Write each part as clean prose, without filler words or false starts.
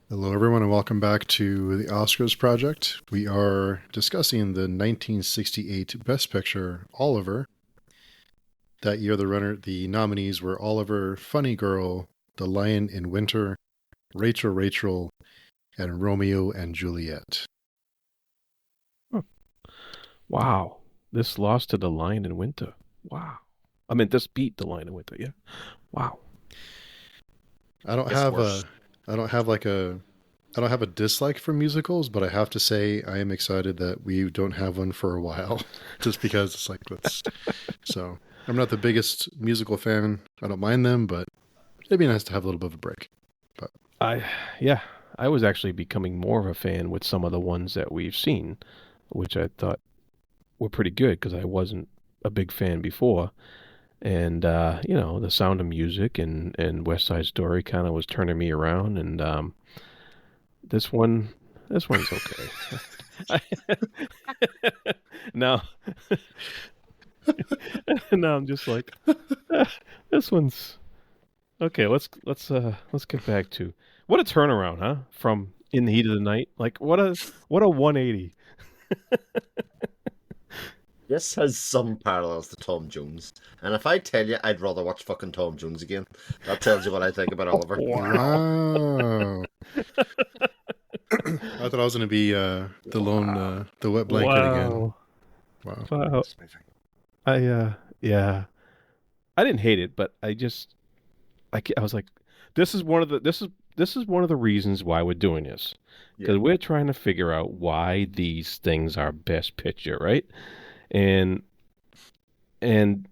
Hello, everyone, and welcome back to the Oscars Project. We are discussing the 1968 Best Picture, Oliver. That year, the nominees were Oliver, Funny Girl, The Lion in Winter, Rachel, and Romeo and Juliet. Huh. Wow. This lost to The Lion in Winter. Wow. I mean, this beat The Lion in Winter. Yeah. Wow. I don't It's have worse. a, I don't have like a, I don't have a dislike for musicals, but I have to say I am excited that we don't have one for a while, just because it's like let's. So I'm not the biggest musical fan. I don't mind them, but it'd be nice to have a little bit of a break. But I yeah, I was actually becoming more of a fan with some of the ones that we've seen, which I thought were pretty good because I wasn't a big fan before. And The Sound of Music and West Side Story kind of was turning me around and this one this one's okay. now now I'm just like this one's okay. Let's get back to what a turnaround, huh? From In the Heat of the Night. Like what a 180. This has some parallels to Tom Jones. And if I tell you I'd rather watch fucking Tom Jones again, that tells you what I think about Oliver. Wow. wow, I thought I was going to be the lone, Wow. the wet blanket again. Wow. Wow. Wow. Yeah. I didn't hate it, but I was like, this is one of the reasons why we're doing this Yeah. because we're trying to figure out why these things are best picture, right? And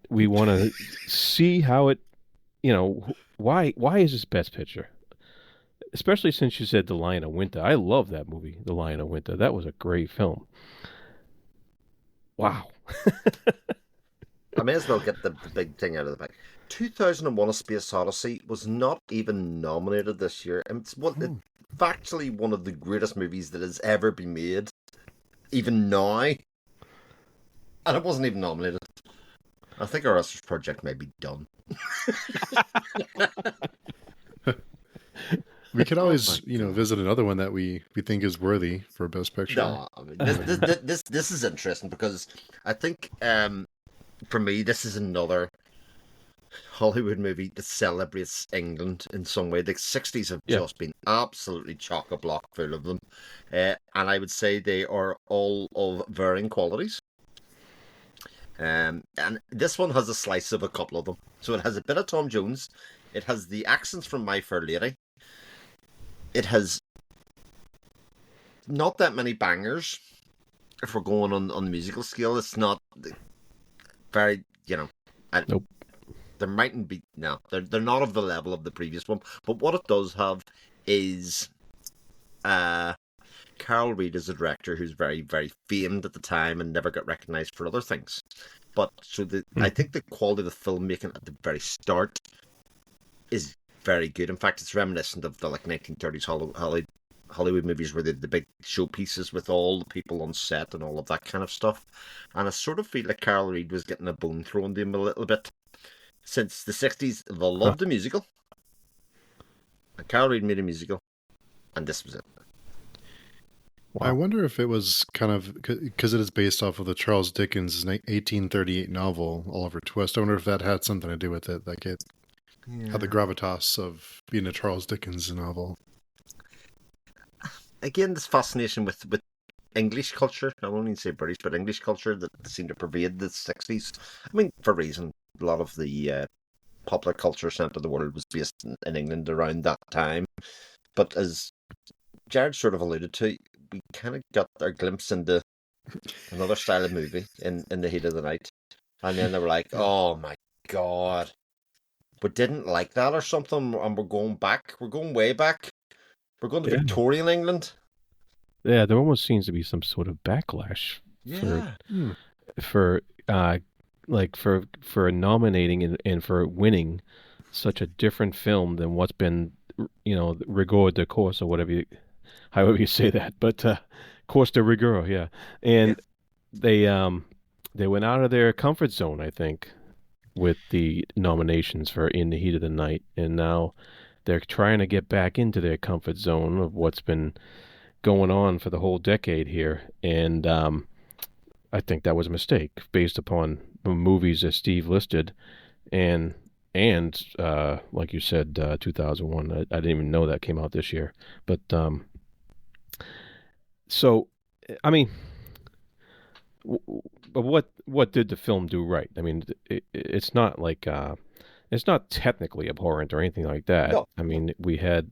we want to see how it, why is this best picture? Especially since you said The Lion of Winter. I love that movie, The Lion of Winter. That was a great film. Wow. I may as well get the big thing out of the bag. 2001: A Space Odyssey was not even nominated this year. And it's factually one of the greatest movies that has ever been made, even now. And it wasn't even nominated. I think our Oscars project may be done. We could Oh always, my God. visit another one that we think is worthy for Best Picture. No, I mean this is interesting because I think for me this is another Hollywood movie that celebrates England in some way. The 60s have Yeah. just been absolutely chock a block full of them, and I would say they are all of varying qualities. And this one has a slice of a couple of them. So it has a bit of Tom Jones. It has the accents from My Fair Lady. It has not that many bangers. If we're going on the musical scale, it's not very, I, Nope. there mightn't be, no, they're not of the level of the previous one. But what it does have is uh, Carol Reed is a director who's very, very famed at the time and never got recognised for other things. But I think the quality of the filmmaking at the very start is very good. In fact, it's reminiscent of the 1930s Hollywood movies where the big showpieces with all the people on set and all of that kind of stuff. And I sort of feel like Carol Reed was getting a bone thrown to him a little bit. Since the 60s, they Huh. loved the musical. And Carol Reed made a musical, and this was it. I Wow. wonder if it was kind of because it is based off of the Charles Dickens 1838 novel Oliver Twist. I wonder if that had something to do with it, like it had the Yeah. gravitas of being a Charles Dickens novel. Again, this fascination with English culture. I won't even say British, but English culture that seemed to pervade the 60s. I mean, for a reason, a lot of the popular culture centre of the world was based in England around that time. But as Jared sort of alluded to, we kind of got our glimpse into another style of movie in the heat of the night. And then they were like, oh my God, we didn't like that or something. And we're going back. We're going way back. We're going to Yeah. Victorian England. Yeah, there almost seems to be some sort of backlash for Yeah. Hmm. for uh for nominating and for winning such a different film than what's been rigor de course or however you say that, but course de rigueur, yeah. Yeah. And they went out of their comfort zone, I think, with the nominations for In the Heat of the Night, and now they're trying to get back into their comfort zone of what's been going on for the whole decade here, and I think that was a mistake based upon the movies that Steve listed, and like you said, 2001. I didn't even know that came out this year, but so I mean, but what did the film do right? I mean, it's not like it's not technically abhorrent or anything like that. No, I no. mean, we had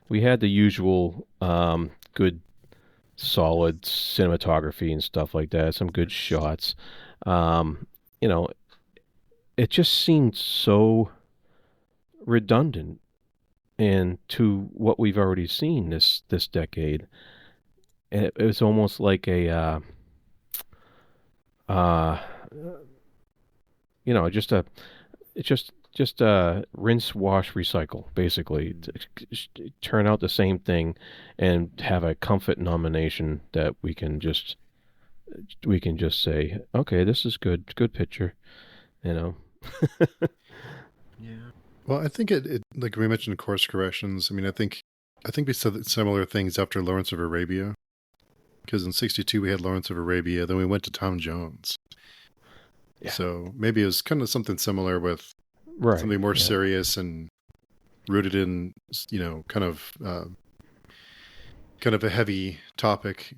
the usual good solid cinematography and stuff like that, some good shots. Um, you know, it just seemed so redundant and to what we've already seen this decade. It was almost like a uh, just a it's just rinse, wash, recycle, basically. Turn out the same thing, and have a comfort nomination that we can just say, okay, this is good picture, you know. Yeah. Well, I think it like we mentioned course corrections. I mean, I think we said similar things after Lawrence of Arabia, because in '62 we had Lawrence of Arabia, then we went to Tom Jones. Yeah. So maybe it was kind of something similar with Right. something more Yeah. serious and rooted in, kind of a heavy topic,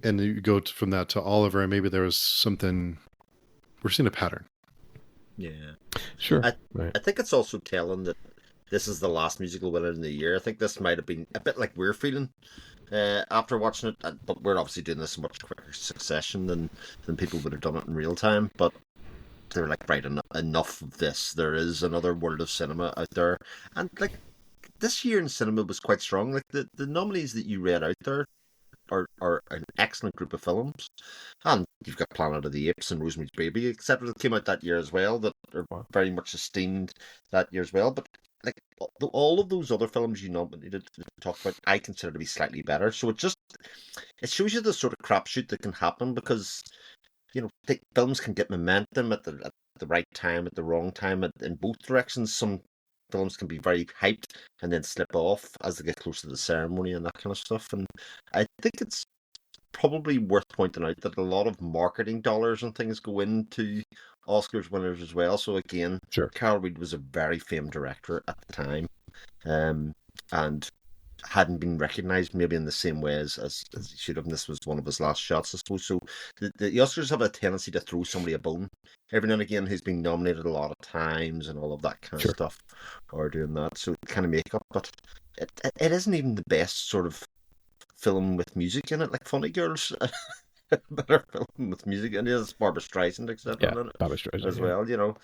and you go from that to Oliver, and maybe there was something. We're seeing a pattern. Yeah. Sure. I Right. I think it's also telling that this is the last musical winner in the year. I think this might have been a bit like we're feeling after watching it, but we're obviously doing this in much quicker succession than people would have done it in real time. But they're like, right, enough of this. There is another world of cinema out there, and like this year in cinema was quite strong. Like the nominees that you read out there are an excellent group of films. And you've got Planet of the Apes and Rosemary's Baby, etc. that came out that year as well, that are Wow. very much esteemed that year as well. But like all of those other films you nominated to talk about, I consider to be slightly better. So it shows you the sort of crapshoot that can happen because films can get momentum at the right time, at the wrong time, in both directions. Some films can be very hyped and then slip off as they get closer to the ceremony and that kind of stuff. And I think it's probably worth pointing out that a lot of marketing dollars and things go into Oscars winners as well. So again, Sure. Carol Reed was a very famed director at the time, and hadn't been recognised maybe in the same way as he should have. And this was one of his last shots, I suppose. So the Oscars have a tendency to throw somebody a bone every now and again who's been nominated a lot of times and all of that kind of Sure. stuff, or doing that. So kind of make up, but it isn't even the best sort of film with music in it, like Funny Girls. Better film with music, and there's Barbara Streisand, etc. Yeah. in it Barbra Streisand. as Yeah. well.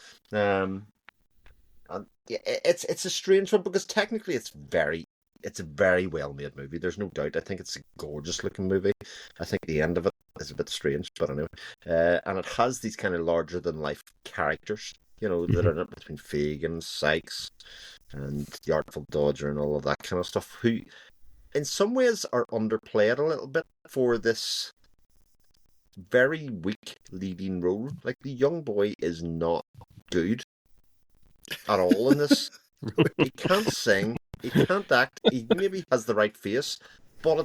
And yeah, it's a strange one because technically it's a very well made movie. There's no doubt. I think it's a gorgeous looking movie. I think the end of it is a bit strange, but anyway. And it has these kind of larger than life characters, that are in it, between Fagin, Sykes, and the Artful Dodger, and all of that kind of stuff, who in some ways are underplayed a little bit for this very weak leading role. Like the young boy is not good at all in this. He can't sing, he can't act, he maybe has the right face, but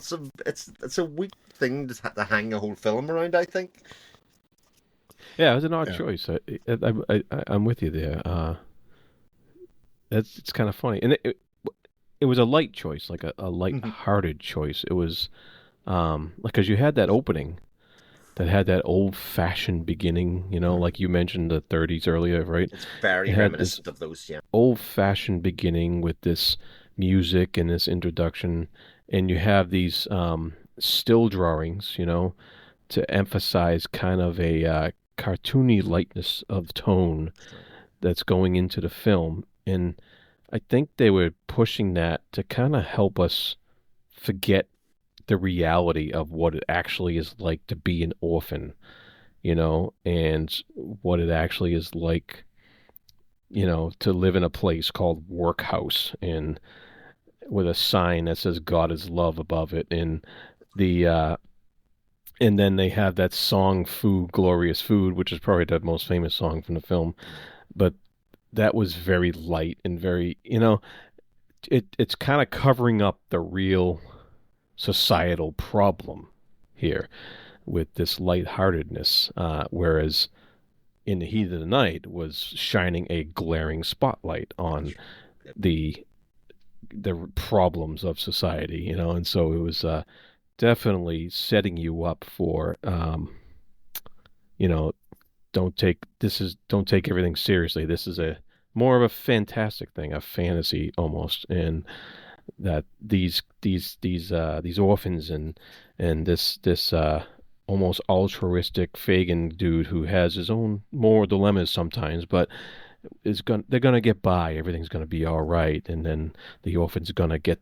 it's a weak thing to hang a whole film around, I think. Yeah, it was an odd Yeah. choice. I'm with you there. It's kind of funny, and it was a light choice, like a light-hearted choice. It was because you had that opening that had that old-fashioned beginning, like you mentioned the 30s earlier, right? It's very It had this reminiscent of those, yeah. old-fashioned beginning with this music and this introduction, and you have these still drawings, to emphasize kind of a cartoony lightness of tone that's going into the film. And I think they were pushing that to kind of help us forget the reality of what it actually is like to be an orphan, and what it actually is like, to live in a place called workhouse and with a sign that says God is love above it. The and then they have that song Food, Glorious Food, which is probably the most famous song from the film. But that was very light and very, it's kind of covering up the real societal problem here with this lightheartedness, whereas in the heat of the night was shining a glaring spotlight on the problems of society, and so it was definitely setting you up for, you know, don't take everything seriously. This is a more of a fantastic thing, a fantasy almost, and that these orphans and this almost altruistic Fagin dude who has his own moral dilemmas sometimes, but they're gonna get by. Everything's gonna be all right, and then the orphan's gonna get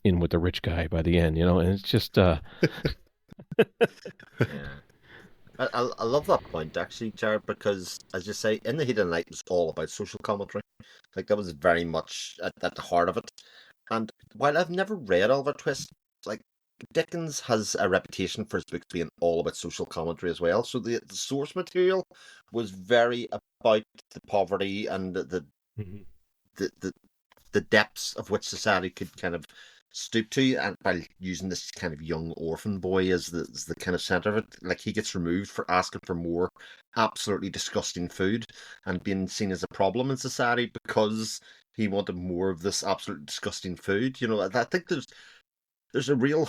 in with the rich guy by the end, and it's just Yeah. I love that point actually, Jared, because as you say, In the Heat of the Night was all about social commentary. Like that was very much at the heart of it. And while I've never read Oliver Twist, like Dickens has a reputation for his books being all about social commentary as well. So the source material was very about the poverty and Mhm. the, the the depths of which society could kind of stoop to, and by using this kind of young orphan boy as the kind of center of it, like he gets removed for asking for more absolutely disgusting food and being seen as a problem in society because he wanted more of this absolutely disgusting food. I think there's a real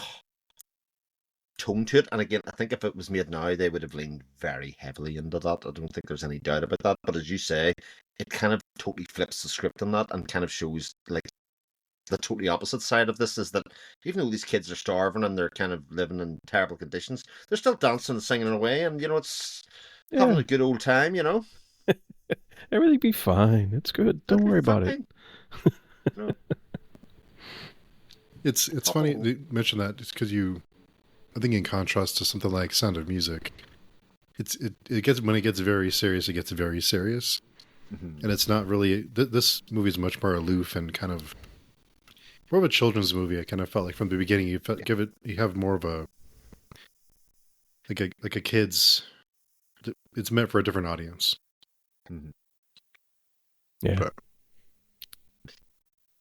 tone to it, and again, I think if it was made now, they would have leaned very heavily into that. I don't think there's any doubt about that. But as you say, it kind of totally flips the script on that and kind of shows like the totally opposite side of this is that even though these kids are starving and they're kind of living in terrible conditions, they're still dancing and singing away, and it's having Yeah, a good old time. everything be fine. It's good. Don't It'll be worry about it. fine. You know, It's Pop funny along. you mention that just because I think in contrast to something like Sound of Music, it gets when it gets very serious, it gets very serious, Mhm. and it's not really. This movie is much more aloof and kind of more of a children's movie. I kind of felt like from the beginning, Yeah. you have more of a like a kid's. It's meant for a different audience. Mhm. Yeah. But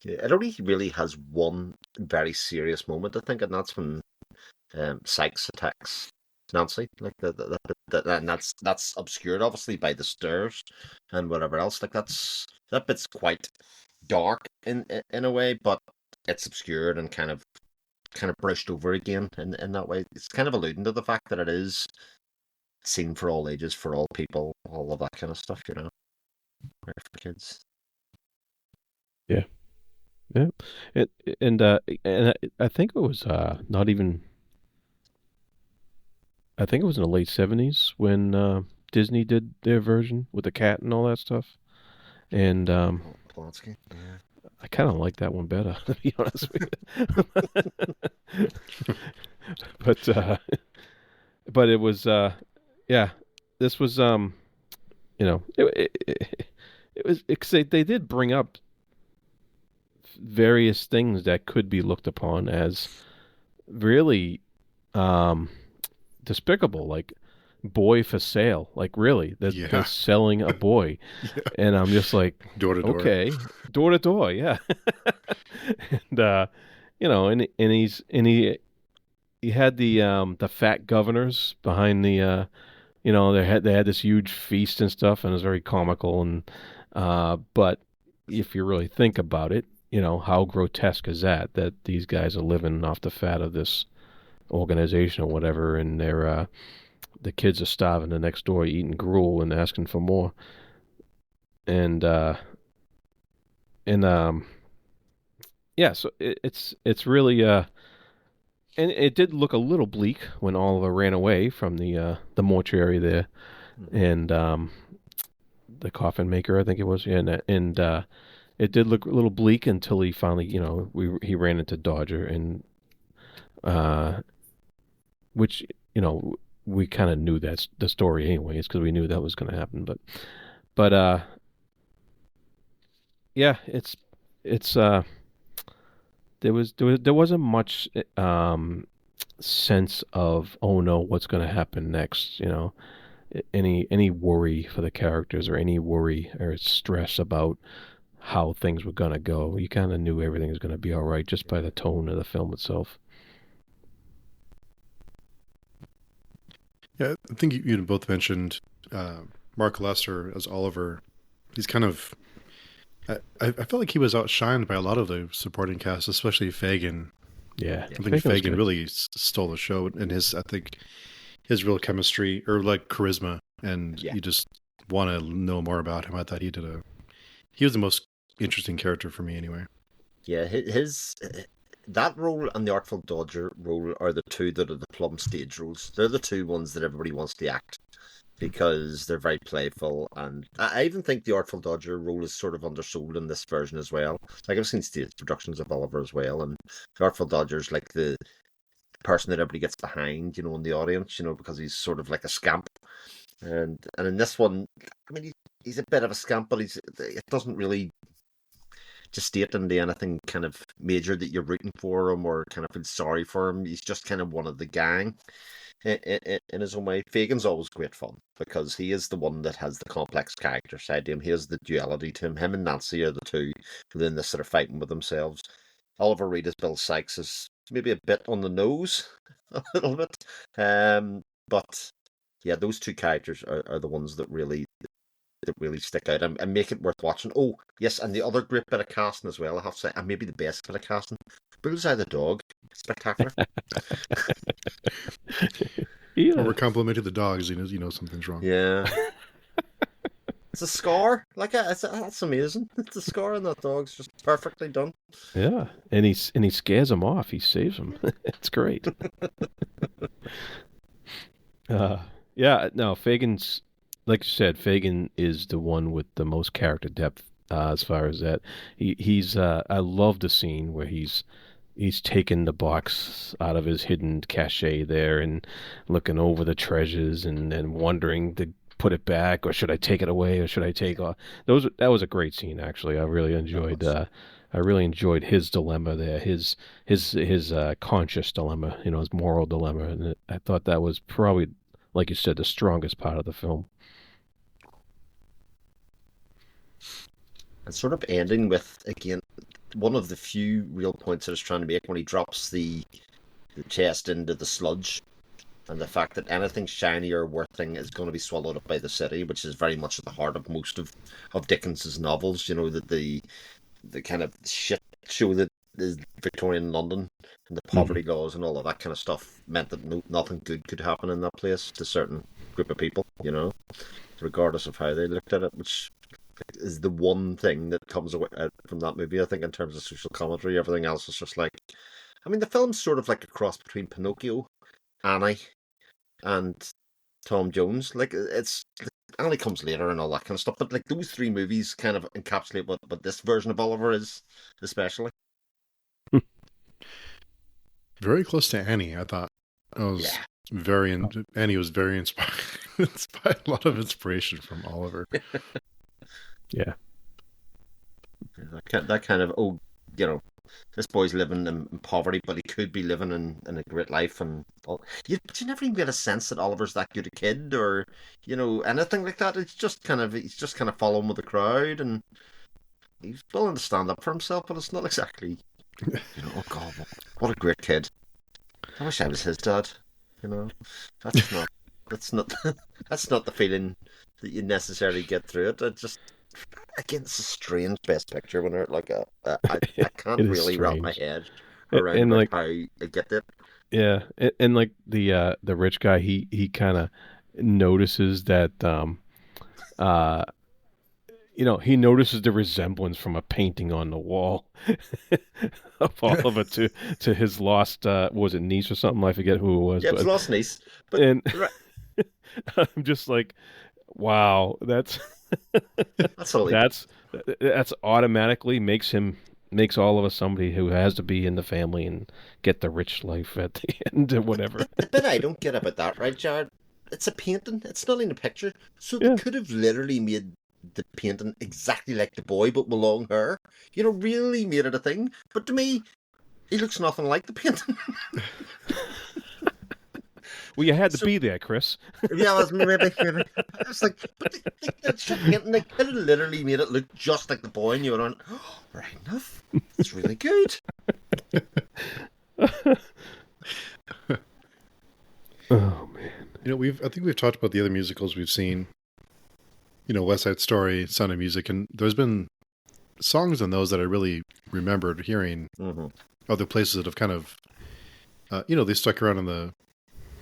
Yeah, it only really has one very serious moment, I think, and that's when Sykes attacks Nancy. Like and that's obscured obviously by the stairs and whatever else. Like that bit's quite dark in a way, but it's obscured and kind of brushed over again in that way. It's kind of alluding to the fact that it is seen for all ages, for all people, all of that kind of stuff. For kids. Yeah. Yeah. It, and I think it was not even. I think it was in the late '70s when Disney did their version with the cat and all that stuff. And Polanski. Yeah. I kind of like that one better, to be honest with you. but but it was yeah. This was it was because they did bring up various things that could be looked upon as really um, despicable, like boy for sale. Like really, they're yeah, selling a boy, yeah, and I'm just like, door to door. okay, door to door, yeah. And he had the fat governors behind the they had this huge feast and stuff, and it was very comical. And but if you really think about it, how grotesque is that? That these guys are living off the fat of this organization or whatever, and the kids are starving the next door, eating gruel and asking for more. And yeah, so it's really and it did look a little bleak when Oliver ran away from the mortuary there, Mhm. and the coffin maker, I think it was, yeah, and it did look a little bleak until he finally, he ran into Dodger, and uh, which we kind of knew that's the story anyways because we knew that was going to happen, but yeah, it's there wasn't much sense of, oh no, what's going to happen next, any worry for the characters or any worry or stress about how things were gonna go. You kind of knew everything was gonna be all right just by the tone of the film itself. Yeah, I think you both mentioned uh, Mark Lester as Oliver. He's kind of. I felt like he was outshined by a lot of the supporting cast, especially Fagin. Yeah, I think Fagin was Fagin good. really stole the show, and I think his real chemistry or like charisma, and Yeah, you just want to know more about him. I thought he was the most interesting character for me, anyway. yeah. His that role and the Artful Dodger role are the two that are the plum stage roles. They're the two ones that everybody wants to act because they're very playful, and I even think the Artful Dodger role is sort of undersold in this version as well. Like I've seen stage productions of Oliver as well, and the Artful Dodger's like the person that everybody gets behind, in the audience, because he's sort of like a scamp. And in this one, I mean, he's a bit of a scamp, but it doesn't really gestate into anything kind of major that you're rooting for him or kind of feel sorry for him. He's just kind of one of the gang in his own way. Fagin's always great fun because he is the one that has the complex character side to him. He has the duality to him. Him and Nancy are the two within this sort of fighting with themselves. Oliver Reed as Bill Sykes is maybe a bit on the nose, a little bit. But yeah, those two characters are the ones that really stick out and make it worth watching. Oh, yes, and the other great bit of casting as well, I have to say, and maybe the best bit of casting, Bullseye the dog. Spectacular. Or Yeah, we're complimenting the dogs, something's wrong. Yeah. It's a scar. That's amazing. It's a scar on that dog's just perfectly done. yeah, and he scares him off. He saves him. It's great. Uh, yeah, no, Fagin's like you said. Fagin is the one with the most character depth as far as that. He's. I love the scene where he's taken the box out of his hidden cache there and looking over the treasures and wondering to put it back or should I take it away or should I take off. That was a great scene actually. That was. I really enjoyed his dilemma there, his conscious dilemma, his moral dilemma, and I thought that was probably, like you said, the strongest part of the film. And sort of ending with, again, one of the few real points I was trying to make when he drops the chest into the sludge and the fact that anything shiny or worthing is going to be swallowed up by the city, which is very much at the heart of most of Dickens's novels. That the kind of shit show that is Victorian London and the Hmm. poverty laws and all of that kind of stuff meant that nothing good could happen in that place to a certain group of people, regardless of how they looked at it, which is the one thing that comes away from that movie, I think, in terms of social commentary. Everything else is just like, I mean, the film's sort of like a cross between Pinocchio, Annie, and Tom Jones. Like, Annie comes later and all that kind of stuff, but like those three movies kind of encapsulate what this version of Oliver is, especially. Very close to Annie, I thought. I was Yeah. Annie was very inspired. Inspired a lot of inspiration from Oliver. Yeah. That kind of, this boy's living in poverty, but he could be living in a great life, and all. But you never even get a sense that Oliver's that good a kid, or anything like that. He's just kind of following with the crowd, and he's willing to stand up for himself, but it's not exactly, oh God, what a great kid. I wish I was his dad. You know, that's not that's not that's not the feeling that you necessarily get through it. It just again, it's a strange best picture when they're like I can't It is really wrap my strange. head around And about like how I get it. yeah, and like the rich guy, he kind of notices that uh he notices the resemblance from a painting on the wall of Oliver to his lost was it niece or something? I forget who it was, Yeah, it was but Lost Niece, but and right, I'm just like, wow, that's a leap. that's that's automatically makes all of us somebody who has to be in the family and get the rich life at the end or But whatever. the bit I don't get about that, right, Jared? It's a painting. It's not in a picture, so they Yeah, could have literally made the painting exactly like the boy, but with long hair. Really made it a thing. But to me, he looks nothing like the painting. Well, you had to So be there, Chris. yeah, it was maybe. I was like, but they shit painting, they could have literally made it look just like the boy, and you would have went, oh, right enough. It's really good. Oh man. I think we've talked about the other musicals we've seen. West Side Story, Sound of Music, and there's been songs in those that I really remembered hearing. Mm-hmm. Other places that have kind of, they stuck around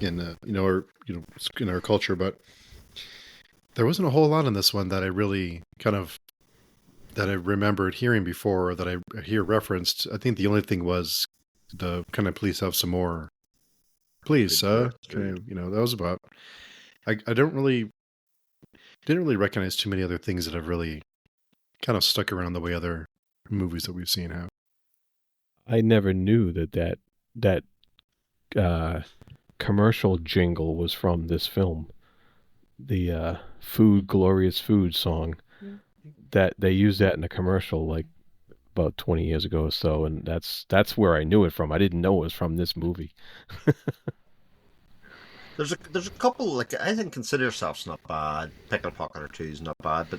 in our culture, but there wasn't a whole lot in this one that I really that I remembered hearing before, or that I hear referenced. I think the only thing was the kind of please have some more, please, that was about. I didn't really recognize too many other things that have really kind of stuck around the way other movies that we've seen have. I never knew that commercial jingle was from this film. The food, glorious food song, that they used that in a commercial like about 20 years ago or so, and that's where I knew it from. I didn't know it was from this movie. There's a couple, like, I think Consider Yourself's not bad. Pick a Pocket or Two is not bad, but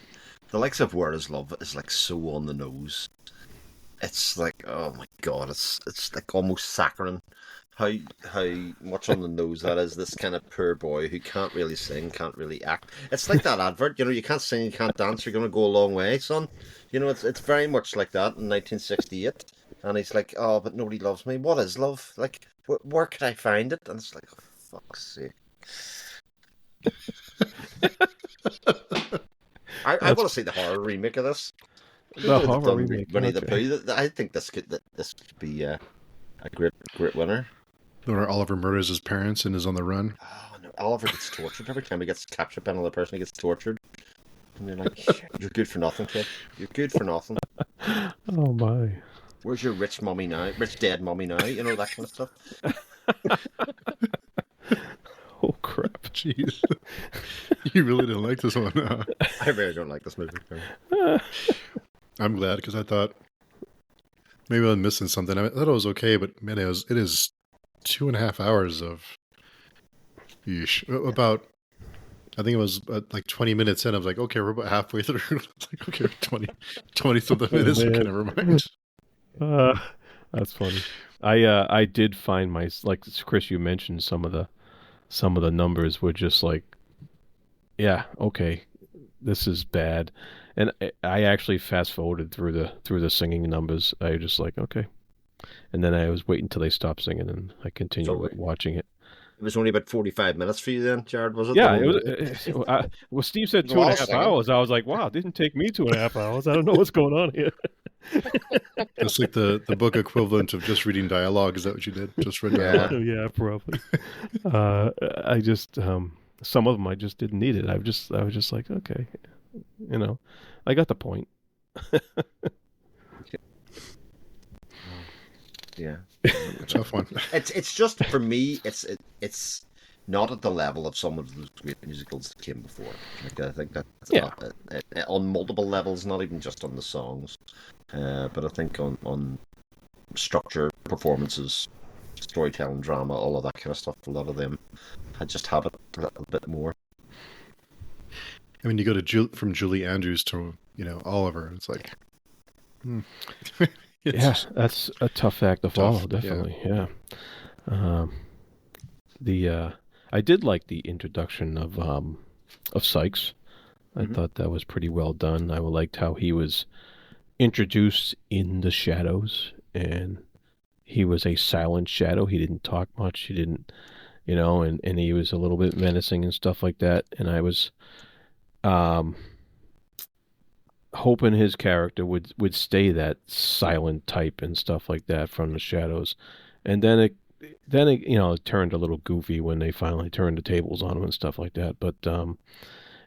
the likes of Where Is Love is like so on the nose. It's like, oh my god, it's like almost saccharine. How much on the nose that is. This kind of poor boy who can't really sing, can't really act. It's like that advert, you can't sing, you can't dance, you're gonna go a long way, son. It's very much like that in 1968. And he's like, oh, but nobody loves me. What is love? Like, where could I find it? And it's like, oh, fuck's sake. I want to see the horror remake of this. The horror remake. Winnie the Pooh. I think this could be a great winner. Where Oliver murders his parents and is on the run. Oh no, Oliver gets tortured every time he gets captured by another person. He gets tortured, and you're like, "You're good for nothing, kid. You're good for nothing." Oh my! Where's your rich mummy now? Rich dead mummy now? That kind of stuff. Oh crap! Jeez, you really didn't like this one. Huh? I really don't like this movie. I'm glad, because I thought maybe I'm missing something. I thought it was okay, but man, it is 2.5 hours of about. I think it was like 20 minutes in. I was like, okay, we're about halfway through. It's like, okay, 20 something minutes. Okay, never mind. That's funny. I did find like Chris, you mentioned some of the numbers were just like, yeah, okay, this is bad. And I actually fast forwarded through the singing numbers. I was just like, okay. And then I was waiting until they stopped singing, and I continued watching it. It was only about 45 minutes for you then, Jared, was it? Yeah, it was. Well, Steve said 2.5 hours. I was like, wow, it didn't take me 2.5 hours. I don't know what's going on here. It's like the book equivalent of just reading dialogue. Is that what you did? Just read dialogue? Yeah, probably. I just some of them I just didn't need it. I was just like, okay, I got the point. Yeah, tough one. It's just, for me, it's not at the level of some of those great musicals that came before. Like, I think that's on multiple levels, not even just on the songs, but I think on structure, performances, storytelling, drama, all of that kind of stuff. A lot of them, I just have it a little bit more. I mean, you go to from Julie Andrews to Oliver. It's like, yeah, that's a tough act to follow. Definitely, yeah. I did like the introduction of Sykes. I thought that was pretty well done. I liked how he was introduced in the shadows, and he was a silent shadow. He didn't talk much. He didn't, and he was a little bit menacing and stuff like that. And I was hoping his character would stay that silent type and stuff like that from the shadows. And then it it turned a little goofy when they finally turned the tables on him and stuff like that. But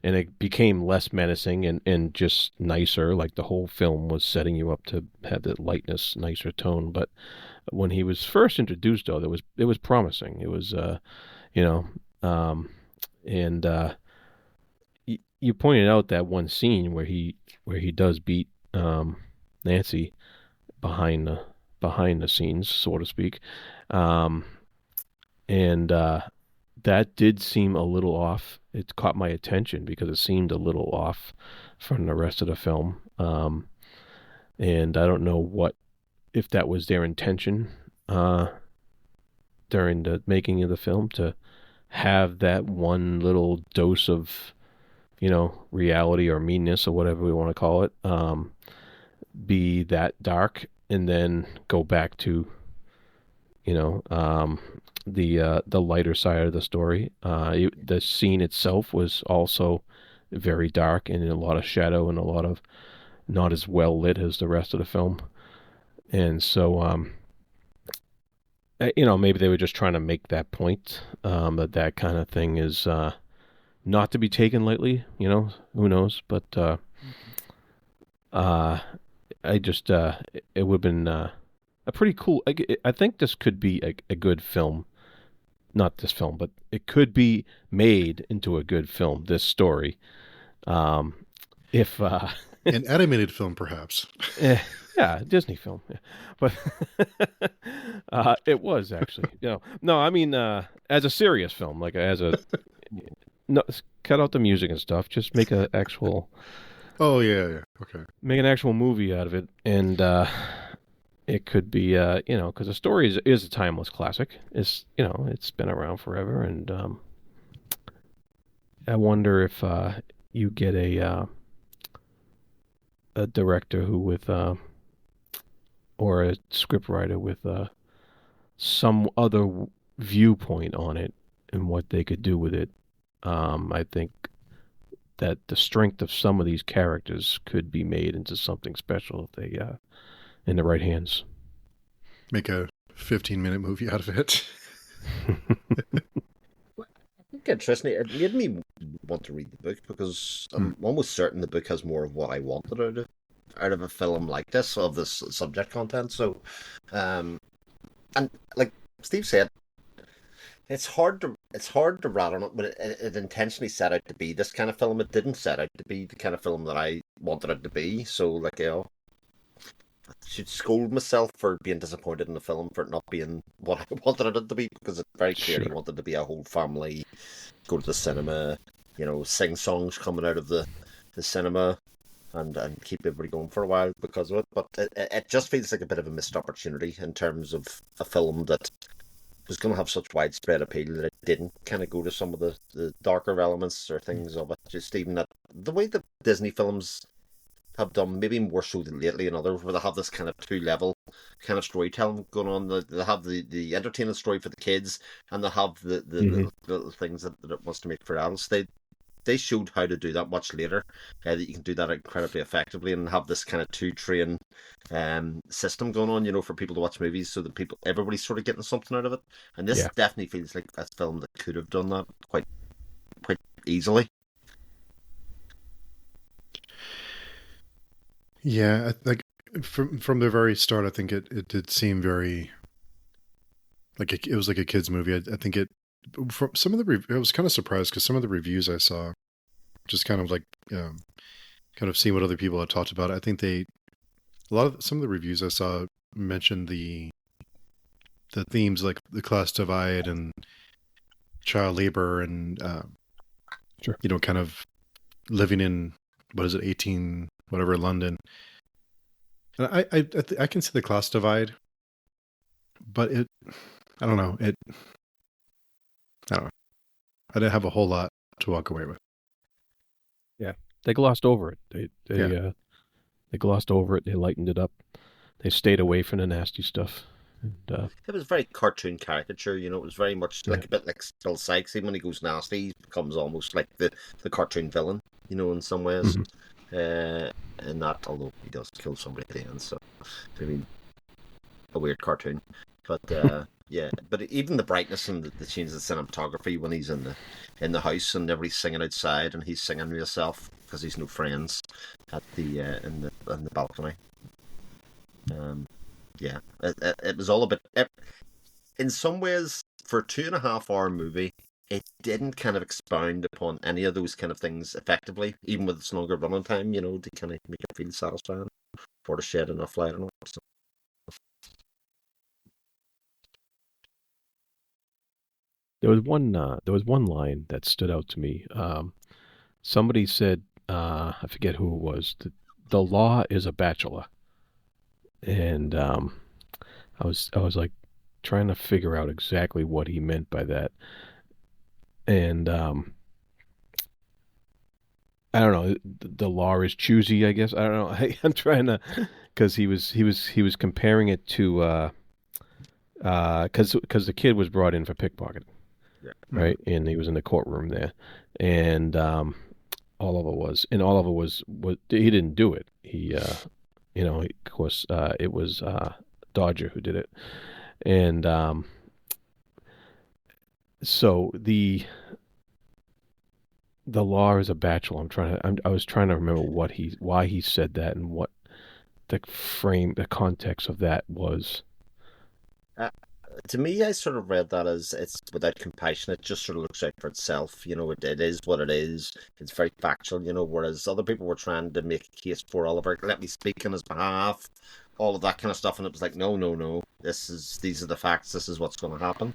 and it became less menacing and just nicer. Like the whole film was setting you up to have that lightness, nicer tone. But when he was first introduced, though, it was promising. It was and you pointed out that one scene where he does beat Nancy behind the scenes, so to speak, and that did seem a little off. It caught my attention because it seemed a little off from the rest of the film. And I don't know what if that was their intention uh, during the making of the film to have that one little dose of reality or meanness or whatever we want to call it, be that dark and then go back to you know the lighter side of the story. The scene itself was also very dark and a lot of shadow and a lot of not as well lit as the rest of the film. And so maybe they were just trying to make that point, that kind of thing is not to be taken lightly. Who knows? But uh, I just it would have been a pretty cool. I think this could be a good film. Not this film, but it could be made into a good film. This story, um, if An animated film, perhaps. yeah, Disney film, yeah. But it was actually, no, I mean, as a serious film, like as a no, cut out the music and stuff, just make a actual Oh yeah. Okay. make an actual movie out of it, and it could be, because the story is a timeless classic. It's been around forever, and I wonder if you get a director who with or a scriptwriter with some other viewpoint on it and what they could do with it. I think that the strength of some of these characters could be made into something special if they in the right hands. Make a 15-minute movie out of it. I think interestingly, it made me want to read the book because I'm almost certain the book has more of what I wanted out of a film like this, of this subject content. So, and like Steve said, it's hard to rat on it, but it intentionally set out to be this kind of film. It didn't set out to be the kind of film that I wanted it to be. So, like, I should scold myself for being disappointed in the film for it not being what I wanted it to be, because it very clearly Sure. wanted to be a whole family, go to the cinema, sing songs coming out of the cinema, and keep everybody going for a while because of it. But it just feels like a bit of a missed opportunity in terms of a film that was going to have such widespread appeal that it didn't kind of go to some of the darker elements or things of it. Just even that the way that Disney films have done, maybe more so than lately in others, where they have this kind of two-level kind of storytelling going on. They have the entertaining story for the kids, and they have the Hmm. little things that it wants to make for adults. They showed how to do that much later, that you can do that incredibly effectively and have this kind of two-train system going on, for people to watch movies, so that everybody's sort of getting something out of it. And this Yeah. definitely feels like a film that could have done that quite easily. Yeah, like from the very start, I think it did seem very like it was like a kids movie. I think it from some of the I was kind of surprised because some of the reviews I saw, just kind of like kind of seeing what other people had talked about. I think some of the reviews I saw mentioned the themes like the class divide and child labor and Sure. kind of living in what is it 18 whatever London. And I can see the class divide, but I don't know I don't know. I didn't have a whole lot to walk away with. Yeah. They glossed over it. Yeah. They glossed over it. They lightened it up. They stayed away from the nasty stuff. And It was very cartoon caricature, it was very much yeah. like a bit like Bill Sykes. Even when he goes nasty, he becomes almost like the cartoon villain, in some ways. Hmm. And that, although he does kill somebody at the end, so I mean, a weird cartoon. But yeah, but even the brightness and the change of the cinematography when he's in the house and everybody's singing outside and he's singing to himself because he's no friends at the in the balcony. Yeah, it was all a bit. In some ways, for a 2.5 hour movie, it didn't kind of expound upon any of those kind of things effectively, even with its longer running time, to kind of make it feel satisfying or to shed enough light on it. So, there was one line that stood out to me. Somebody said, I forget who it was. The law is a bachelor, and I was like trying to figure out exactly what he meant by that, and I don't know. The law is choosy, I guess. I don't know. I'm trying to, because he was comparing it to because the kid was brought in for pickpocketing, Yeah. right? And he was in the courtroom there, and Oliver was he didn't do it. Of course, it was Dodger who did it, and so the law is a bachelor. I was trying to remember why he said that and what the context of that was. Uh, to me, I sort of read that as it's without compassion. It just sort of looks out for itself. It is what it is. It's very factual. Whereas other people were trying to make a case for Oliver. Let me speak on his behalf. All of that kind of stuff, and it was like, no, no, no. These are the facts. This is what's going to happen,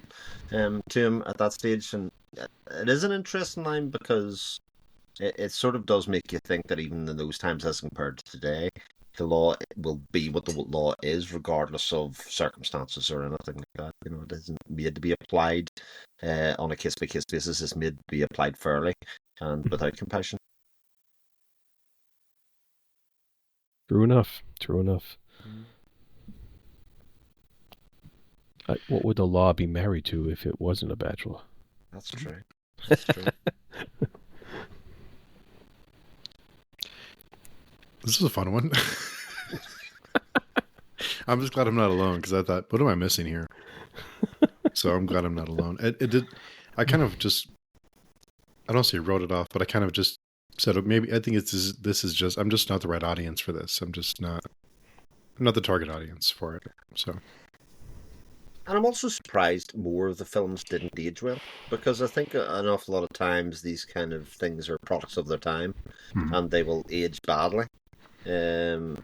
to him at that stage, and it is an interesting line because it sort of does make you think that even in those times as compared to today, the law will be what the law is, regardless of circumstances or anything like that. It isn't made to be applied on a case by case basis. It's made to be applied fairly and without compassion. True enough. True enough. What would the law be married to if it wasn't a bachelor? That's true. That's true. This is a fun one. I'm just glad I'm not alone because I thought, what am I missing here? So I'm glad I'm not alone. It did. I kind of just, I don't say wrote it off, but I kind of just said maybe I think this is just I'm just not the right audience for this. I'm not the target audience for it. So. And I'm also surprised more of the films didn't age well because I think an awful lot of times these kind of things are products of their time, and they will age badly. And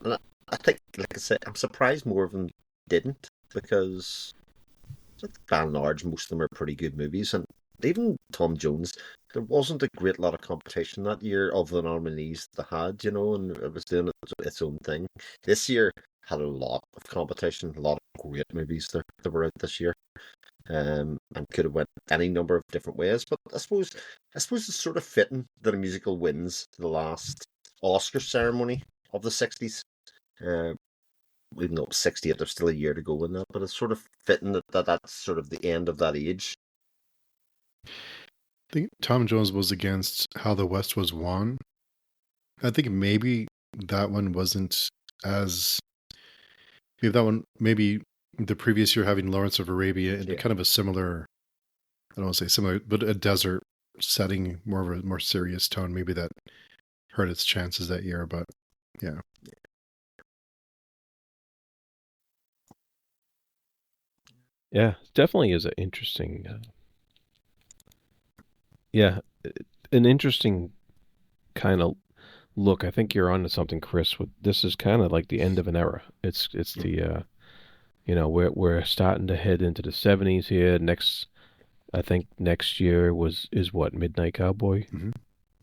I think, like I said, I'm surprised more of them didn't because, by and large, most of them are pretty good movies. And even Tom Jones, there wasn't a great lot of competition that year of the nominees they had, and it was doing its own thing. This year had a lot of competition, a lot of great movies that were out this year. And could have went any number of different ways. But I suppose it's sort of fitting that a musical wins the last Oscar ceremony of the 60s. Even though it was 68, there's still a year to go in that, but it's sort of fitting that that's sort of the end of that age. I think Tom Jones was against How the West Was Won. I think maybe that one wasn't as... Maybe the previous year having Lawrence of Arabia in kind of a similar, I don't want to say similar, but a desert setting, more of a more serious tone. Maybe that hurt its chances that year, but yeah. Yeah, definitely is an interesting. An interesting kind of look. I think you're onto something, Chris. This is kind of like the end of an era. It's the we're starting to head into the 70s here. I think next year is what, Midnight Cowboy. Mm-hmm.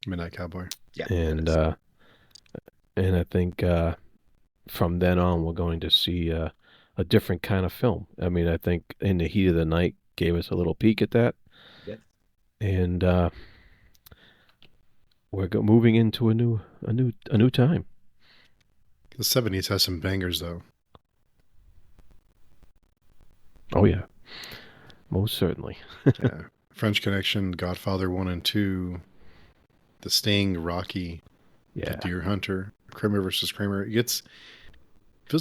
Midnight Cowboy. Yeah, and I think from then on we're going to see a different kind of film. I mean, I think In the Heat of the Night gave us a little peek at that. Yeah. And we're moving into a new time. The 70s has some bangers, though. Oh yeah, most certainly. Yeah, French Connection, Godfather 1 and 2, The Sting, Rocky, The Deer Hunter, Kramer versus Kramer. Feels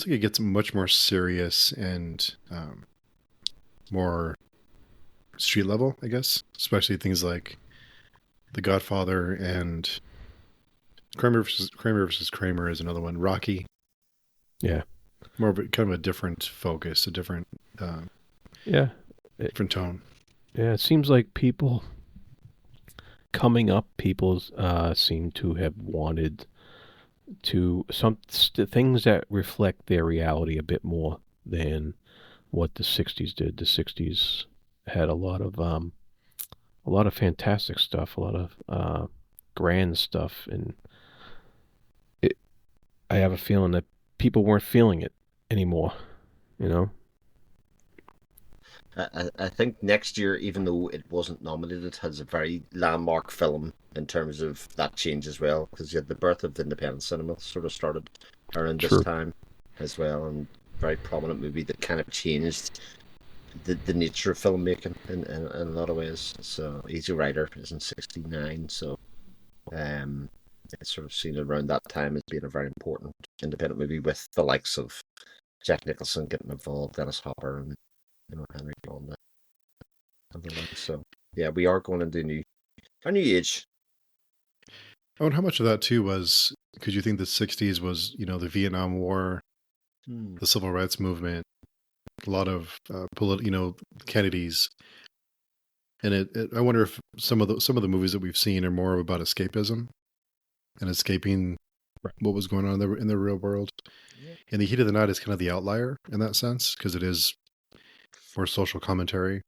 like it gets much more serious and more street level, I guess. Especially things like The Godfather and Kramer versus Kramer is another one. Rocky. Yeah. More of kind of a different focus, a different different tone. Yeah, it seems like people seem to have wanted to things that reflect their reality a bit more than what the '60s did. The '60s had a lot of fantastic stuff, a lot of grand stuff, and it, I have a feeling that people weren't feeling it anymore. You know, I think next year, even though it wasn't nominated, has a very landmark film in terms of that change as well. Because you had the birth of independent cinema sort of started around this true. time as well, and very prominent movie that kind of changed the nature of filmmaking in a lot of ways. So Easy Rider is in '69, so um, it's sort of seen around that time as being a very important independent movie with the likes of Jack Nicholson getting involved, Dennis Hopper, and Henry Fonda and the like. So yeah, we are going into a new age. Oh, and how much of that too was because you think the '60s was, the Vietnam War, Hmm. the Civil Rights Movement, a lot of Kennedys, and I wonder if some of the movies that we've seen are more about escapism and escaping Right. what was going on in the real world. Yeah. And The Heat of the Night is kind of the outlier in that sense because it is more social commentary.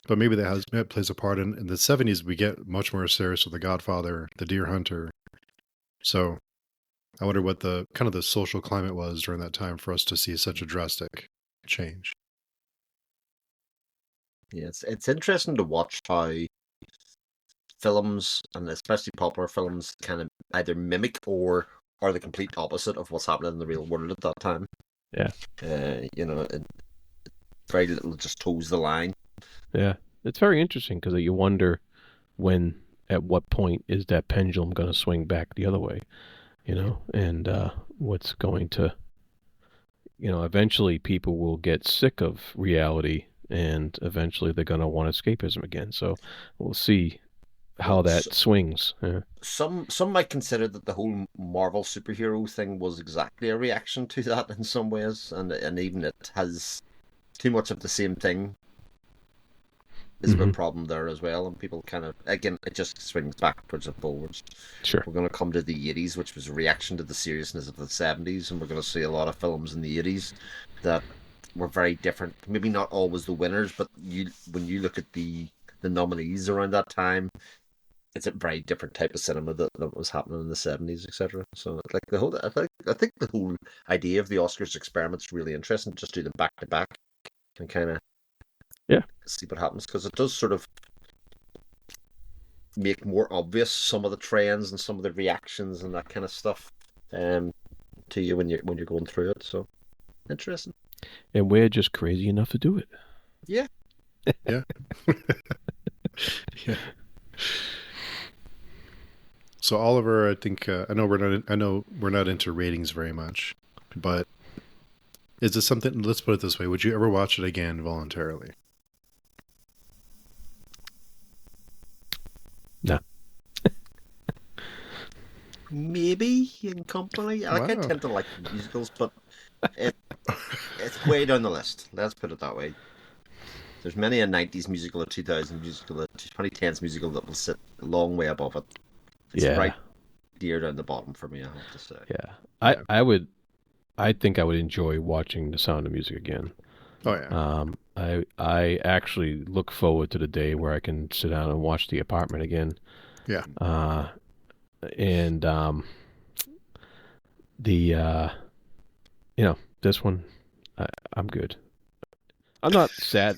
But maybe that plays a part in the '70s. We get much more serious with The Godfather, The Deer Hunter. So I wonder what the kind of the social climate was during that time for us to see such a drastic change. Yeah, it's interesting to watch how films, and especially popular films, kind of either mimic or are the complete opposite of what's happening in the real world at that time. Yeah, Very little just toes the line. yeah. It's very interesting because you wonder at what point is that pendulum going to swing back the other way? And what's going to, eventually people will get sick of reality, and eventually they're going to want escapism again. So we'll see how Well, that swings. Yeah. some might consider that the whole Marvel superhero thing was exactly a reaction to that in some ways, and even it has too much of the same thing is a bit Hmm. problem there as well, and people kind of, again, it just swings backwards and forwards. Sure. We're going to come to the '80s, which was a reaction to the seriousness of the '70s, and we're going to see a lot of films in the '80s that were very different. Maybe not always the winners, but when you look at the nominees around that time, it's a very different type of cinema that was happening in the '70s, etc. So like I think the whole idea of the Oscars experiment's really interesting. Just do them back to back and kind of Yeah. see what happens, because it does sort of make more obvious some of the trends and some of the reactions and that kind of stuff um, to you when you're going through it. So interesting. And we're just crazy enough to do it. Yeah. Yeah. Yeah. So Oliver, I think I know we're not into ratings very much, but is this something? Let's put it this way: would you ever watch it again voluntarily? No. Maybe in company. Like I Wow. tend to like musicals, but it, it's way down the list. Let's put it that way. There's many a '90s musical, a 2000 musical, a 2010s musical that will sit a long way above it. It's Yeah. right dear down the bottom for me, I have to say. Yeah. Yeah. I think I would enjoy watching The Sound of Music again. Oh yeah. I actually look forward to the day where I can sit down and watch The Apartment again. Yeah. And the this one, I'm good. I'm not sad.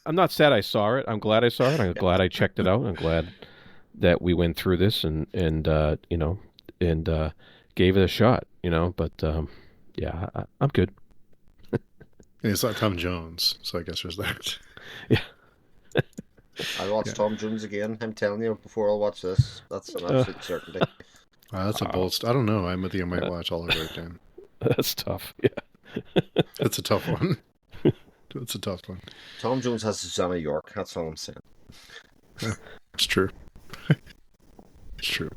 I'm not sad I saw it. I'm glad I saw it. I'm glad I checked it out. I'm glad that we went through this and gave it a shot. But yeah, I'm good. And it's not Tom Jones, so I guess there's that. Yeah. I watched Yeah. Tom Jones again. I'm telling you, before I'll watch this, that's an absolute certainty. Wow, that's a Wow. bold. I don't know. I think I might watch all of it again. That's tough. Yeah. That's a tough one. That's a tough one. Tom Jones has Susanna York. That's all I'm saying. It's true. It's true.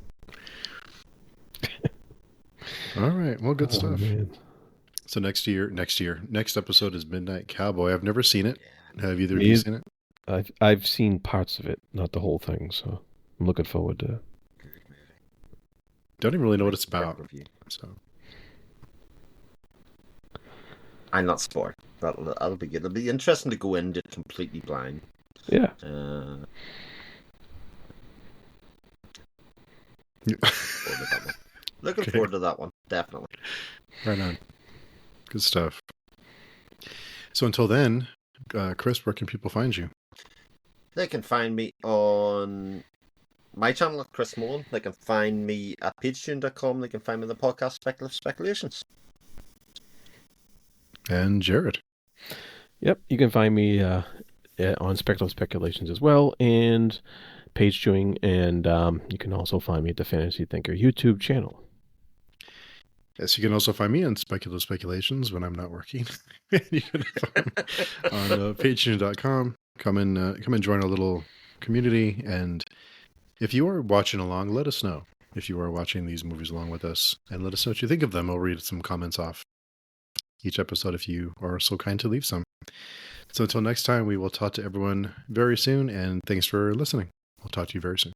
All right. Well, good Oh, stuff. man. So next episode is Midnight Cowboy. I've never seen it. Have either of Me you either. seen it? I've seen parts of it, not the whole thing. So I'm looking forward to it. Good movie. Don't even really know what it's Great about. review. So I'm not spoiled. That'll be good. It'll be interesting to go into it completely blind. Yeah. Forward to that one. Looking Okay. forward to that one, definitely. Right on. Good stuff. So until then, Chris, where can people find you? They can find me on my channel at Chris Mullen. They can find me at pagetune.com. They can find me in the podcast Speculative Speculations. And Jared. Yep. You can find me on Speculative Speculations as well, and page chewing, and you can also find me at the Fantasy Thinker YouTube channel. Yes, you can also find me on Speculative Speculations when I'm not working. You can find me on patreon.com. Come and join our little community. And if you are watching along, let us know if you are watching these movies along with us, and let us know what you think of them. I'll read some comments off each episode if you are so kind to leave some. So until next time, we will talk to everyone very soon, and thanks for listening. I'll talk to you very soon.